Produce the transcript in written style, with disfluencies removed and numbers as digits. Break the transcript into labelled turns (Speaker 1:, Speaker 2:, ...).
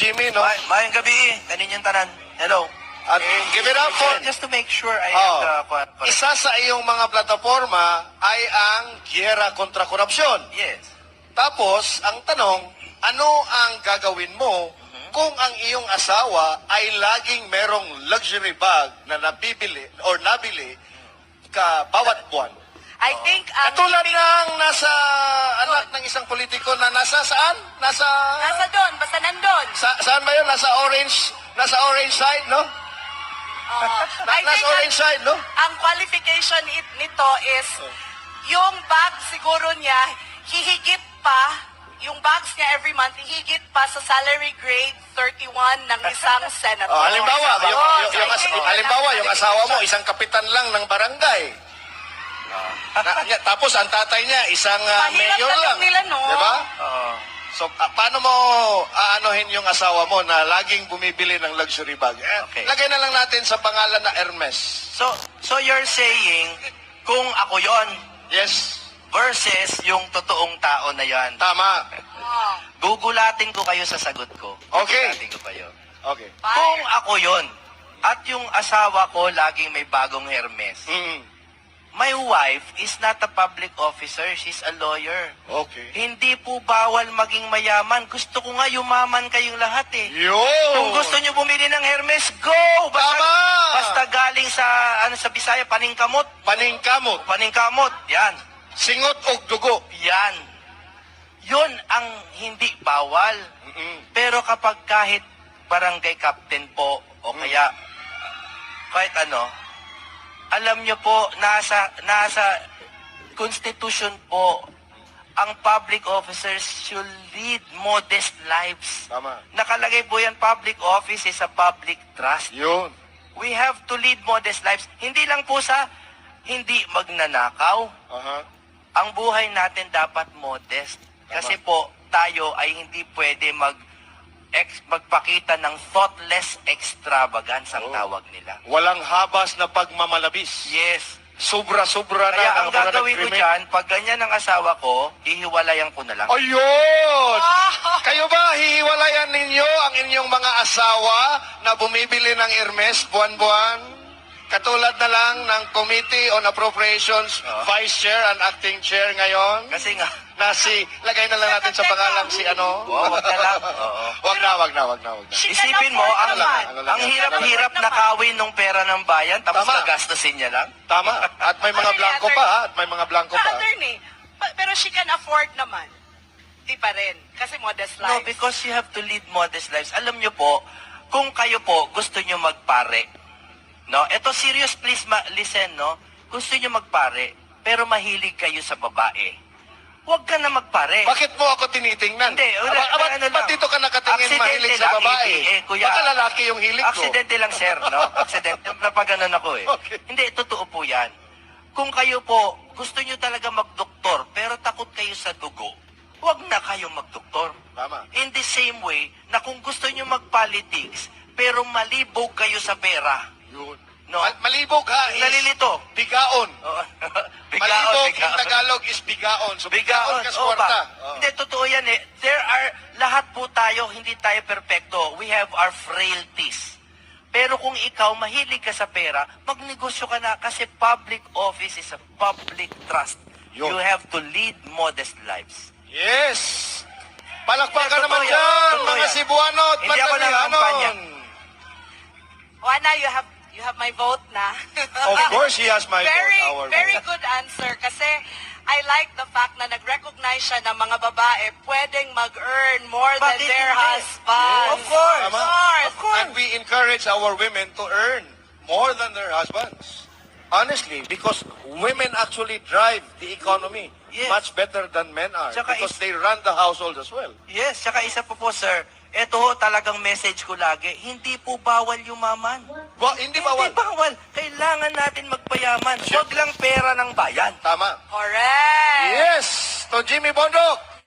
Speaker 1: Jimmy, no?
Speaker 2: Mayang gabi, kaninyang tanan. Hello.
Speaker 1: At give it up for...
Speaker 2: Just to make sure I have the correct.
Speaker 1: Isa sa iyong mga plataforma ay ang giyera kontra korupsyon.
Speaker 2: Yes.
Speaker 1: Tapos, ang tanong, ano ang gagawin mo kung ang iyong asawa ay laging merong luxury bag na nabibili or nabili ka bawat buwan?
Speaker 3: I think
Speaker 1: Katulad ng nasa anak ng isang politiko na nasa saan? Nasa
Speaker 3: doon, basta nandun.
Speaker 1: saan ba 'yun? Nasa orange side, no? Nasa orange side, no?
Speaker 3: Ang qualification nito is, yung bag siguro niya, hihigit pa, yung bags niya every month, hihigit pa sa salary grade 31 ng isang senator.
Speaker 1: Halimbawa, halimbawa, yung asawa mo,
Speaker 3: qualification.
Speaker 1: isang kapitan lang ng barangay. Tapos ang tatay niya, isang
Speaker 3: Mahirap
Speaker 1: mayor
Speaker 3: na
Speaker 1: lang.
Speaker 3: nila, no?
Speaker 1: Diba?
Speaker 2: Oo.
Speaker 1: So, paano mo aanohin yung asawa mo na laging bumibili ng luxury bag?
Speaker 2: Okay.
Speaker 1: Lagay na lang natin sa pangalan na Hermes.
Speaker 2: So you're saying, kung ako yon
Speaker 1: Yes,
Speaker 2: versus yung totoong tao na yan,
Speaker 1: tama.
Speaker 3: Oh,
Speaker 2: gugulatin ko kayo sa sagot ko.
Speaker 1: Okay.
Speaker 2: Gugulatin ko kayo.
Speaker 1: Okay.
Speaker 2: Kung
Speaker 3: fire.
Speaker 2: ako yon at yung asawa ko laging may bagong Hermes, my wife is not a public officer, she's a lawyer.
Speaker 1: Okay.
Speaker 2: Hindi po bawal maging mayaman. Gusto ko nga yumaman kayong lahat eh.
Speaker 1: Yun!
Speaker 2: Kung gusto nyo bumili ng Hermes, go!
Speaker 1: Tama!
Speaker 2: Basta galing sa, sa Bisaya, paningkamot.
Speaker 1: Paningkamot,
Speaker 2: Paningkamot, yan.
Speaker 1: singot o dugo.
Speaker 2: Yan. Yun ang hindi bawal. Pero kapag kahit barangay captain po, o kaya kahit ano, alam nyo po, nasa Constitution po, ang public officers should lead modest lives.
Speaker 1: Tama.
Speaker 2: Nakalagay po yan, public office is a public trust.
Speaker 1: Yun.
Speaker 2: We have to lead modest lives. Hindi lang po sa hindi magnanakaw.
Speaker 1: Aha.
Speaker 2: Ang buhay natin dapat modest. Kasi po, tayo ay hindi pwede magpakita ng thoughtless extravagance ang tawag nila.
Speaker 1: Walang habas na pagmamalabis.
Speaker 2: Yes.
Speaker 1: Sobra-sobra na.
Speaker 2: Kaya ang
Speaker 1: mga
Speaker 2: gagawin ko
Speaker 1: krimen.
Speaker 2: dyan, pag ganyan ang asawa ko, hihiwalayan ko na lang.
Speaker 1: Ayun! Kayo ba, hihiwalayan ninyo ang inyong mga asawa na bumibili ng Hermes buwan-buwan? Katulad na lang ng Committee on Appropriations, Vice Chair and Acting Chair ngayon.
Speaker 2: Kasi nga,
Speaker 1: Lagay na lang natin sa pangalang si ano.
Speaker 2: wag na lang. Oo.
Speaker 1: Wag na.
Speaker 3: She
Speaker 2: Isipin
Speaker 3: can
Speaker 2: mo,
Speaker 3: afford
Speaker 1: ang-
Speaker 3: naman.
Speaker 2: ang hirap-hirap nakawin ng pera ng bayan, tapos
Speaker 1: Tama.
Speaker 2: gagastusin niya lang.
Speaker 1: Tama. At may mga blanco pa, ha? At may mga blanco pa.
Speaker 3: Attorney, pero she can afford naman. Di pa rin. Kasi modest life.
Speaker 2: No, because you have to lead modest lives. Alam nyo po, kung kayo po gusto nyo magpare, no? Ito serious, please listen, no? Gusto nyo magpare, pero mahilig kayo sa babae. Huwag ka na magpare.
Speaker 1: Bakit mo ako tinitingnan?
Speaker 2: Hindi, ano lang.
Speaker 1: Ba't dito ka nakatingin
Speaker 2: Aksidente
Speaker 1: mahilig sa
Speaker 2: lang,
Speaker 1: babae?
Speaker 2: kuya.
Speaker 1: Baka lalaki yung hilig ko.
Speaker 2: Aksidente lang, sir, no? Aksidente. Napaganon ako eh.
Speaker 1: Okay.
Speaker 2: Hindi, totoo po yan. Kung kayo po, gusto nyo talaga magdoktor, pero takot kayo sa dugo, huwag na kayo magdoktor.
Speaker 1: Tama.
Speaker 2: In the same way, na kung gusto nyo magpolitics, pero malibog kayo sa pera,
Speaker 1: Yun.
Speaker 2: no?
Speaker 1: Malibog ha. is
Speaker 2: Nalilito.
Speaker 1: Bigaon.
Speaker 2: Oo.
Speaker 1: Malibog in Tagalog is bigaon. So bigaon ka sa
Speaker 2: Oo
Speaker 1: kwarta.
Speaker 2: ba? Hindi, totoo yan eh. Lahat po tayo, hindi tayo perfecto. We have our frailties. Pero kung ikaw, mahilig ka sa pera, magnegosyo ka na kasi public office is a public trust.
Speaker 1: Yun.
Speaker 2: You have to lead modest lives.
Speaker 1: Yes. Palakpakan
Speaker 2: Totoo
Speaker 1: naman
Speaker 2: yan.
Speaker 1: dyan,
Speaker 2: Totoo
Speaker 1: mga
Speaker 2: yan.
Speaker 1: Cebuano at
Speaker 2: Hindi ako nangangampanya.
Speaker 3: Juana, you have my vote na.
Speaker 1: Of course, he has my
Speaker 3: very,
Speaker 1: vote. Our
Speaker 3: very
Speaker 1: vote.
Speaker 3: good answer. Kasi I like the fact na nag-recognize siya na mga babae pwedeng mag-earn more than
Speaker 2: Bakit
Speaker 3: their
Speaker 2: hindi?
Speaker 3: husbands.
Speaker 2: Of course.
Speaker 1: Tama.
Speaker 3: Of course.
Speaker 1: And we encourage our women to earn more than their husbands. Honestly, because women actually drive the economy
Speaker 2: Yes.
Speaker 1: much better than men are.
Speaker 2: Tsaka
Speaker 1: Because they run the household as well.
Speaker 2: Yes, saka isa po po, sir, ito ho talagang message ko lagi, hindi po bawal yumaman.
Speaker 1: Hindi bawal.
Speaker 2: Hindi bawal. Kailangan natin magpayaman. Huwag lang pera ng bayan.
Speaker 1: Tama.
Speaker 3: Correct.
Speaker 1: Yes! To Jimmy Bondok,